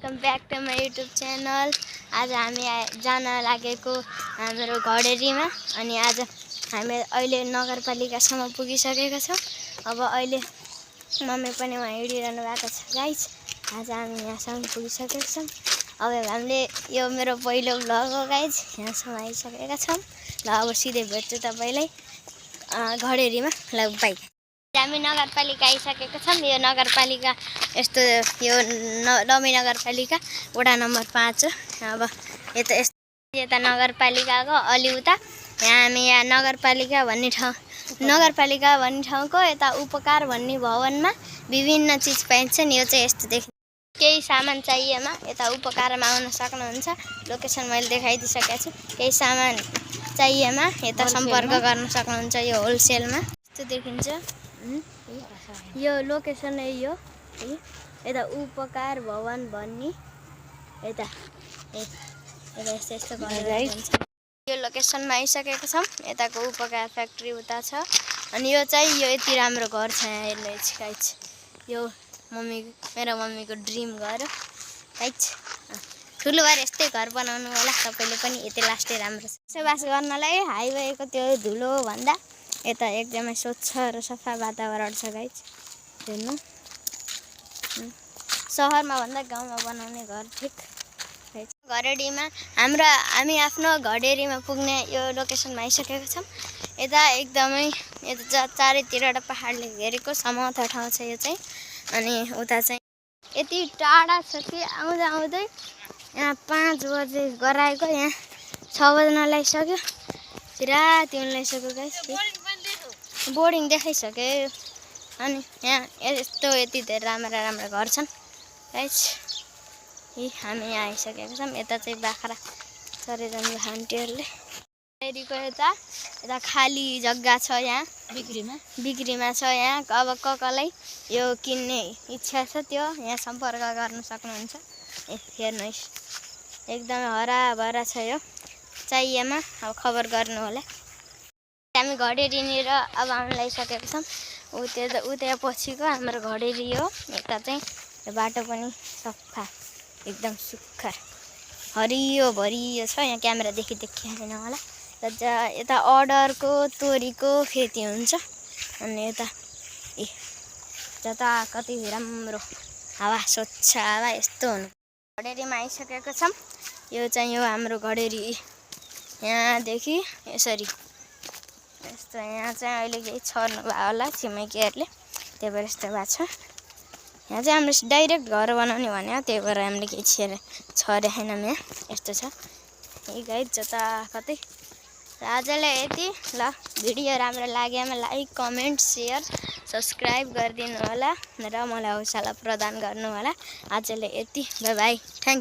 Welcome back to my YouTube channel. आज हामी जान लागेको हाम्रो घडेरीमा अनि आज हामी अहिले नगरपालिकासम्म पुगिसकेका छौँ। अब अहिले मम्मी पनि वहाँ हिँडिरहनु भएको छ गाइस। आज हामी यहाँसम्म पुगिसकेका छौँ। अब हामीले यो मेरो पहिलो भ्लग हो गाइस। यहाँसम्म आइसकेका छौँ। ल अब सिधै भेट्छु तपाईँलाई घडेरीमा। ल बाइ। हामी नगरपालिका आइसकेका छौँ। यो नगरपालिका यस्तो यो लमी नगरपालिका वडा नम्बर 5 हो। अब यता नगरपालिकाको अलि उता यहाँ नगरपालिका भन्ने ठाउँको यता उपकार भन्ने भवनमा विभिन्न चिज पाइन्छ नि। यो चाहिँ यस्तो देखिन्छ। केही सामान चाहिएमा यता उपकारमा आउन सक्नुहुन्छ। लोकेसन मैले देखाइदिइसकेको छु। केही सामान चाहिएमा यता सम्पर्क गर्न सक्नुहुन्छ। यो होलसेलमा यस्तो देखिन्छ। यो लोकेसन यो यता उपकार भवन भन्ने यता यस्तो यो लोकेसनमा आइसकेको छौँ। यताको उपकार फ्याक्ट्री उता छ अनि यो चाहिँ यो यति राम्रो घर छ। यहाँ हेर्नुहोस् गाइस, यो मेरो मम्मीको ड्रिम घर गाइस। ठुलो भएर यस्तै घर बनाउनु होला तपाईँले पनि। यति लास्टै राम्रो छ बसोबास गर्नलाई। हाइवेको त्यो धुलो भन्दा यता एकदमै स्वच्छ र सफा वातावरण छ गाइस। हेर्नु, सहरमा भन्दा गाउँमा बनाउने घर ठिक। घडेरीमा हामी आफ्नो घडेरीमा पुग्ने यो लोकेसनमा आइसकेका छौँ। यता एकदमै यता चारैतिरबाट पहाडले घेरेको समतल ठाउँ छ यो चाहिँ। अनि उता चाहिँ यति टाढा छ कि आउँदा आउँदै यहाँ 5 बजे गराएको यहाँ 6 बज्न लागिसक्यो। राति हुन लागिसक्यो गाइस। बोर्डिङ देखाइसक्यो। अनि यहाँ यस्तो यति धेरै राम्रा घर छन् गाइस। हामी यहाँ आइसकेका छौँ। यता चाहिँ बाख्रा चरेरहनु आन्टीहरूले। घडेरीको यता खाली जग्गा छ। यहाँ बिक्रीमा छ। यहाँ अब कसलाई यो किन्ने इच्छा छ त्यो यहाँ सम्पर्क गर्न सक्नुहुन्छ। हेर्नुहोस् एकदमै हराभरा छ। यो चाहिएमा अब खबर गर्नु होला। हामी घडेरीनिर अब आउन लागिसकेका छौँ। उता पछिको हाम्रो घडेरी हो। यता चाहिँ बाटो पनि सफा एकदम सुक्खा हरियो भरियो छ। यहाँ क्यामेरादेखि देखिएन होला। यता अर्डरको तोरीको खेती हुन्छ। अनि यता जता कति राम्रो हावा, स्वच्छ हावा यस्तो हुनु। घडेरीमा आइसकेको छौँ। यो चाहिँ यो हाम्रो घडेरी यहाँदेखि यसरी यस्तो। यहाँ चाहिँ अहिले केही छर्नु भयो होला छिमेकीहरूले, त्यही भएर यस्तो भएको छ। यहाँ चाहिँ हामीले डाइरेक्ट घर बनाउने भन्यो, त्यही भएर हामीले केही छरेको छैनौँ। यहाँ यस्तो छ गाइस जता कतै। आजलाई यति। ल भिडियो राम्रो लागेमा लाइक कमेन्ट सेयर सब्सक्राइब गरिदिनु होला र मलाई हौसला प्रदान गर्नु होला। आजलाई यति। By by. Thank you.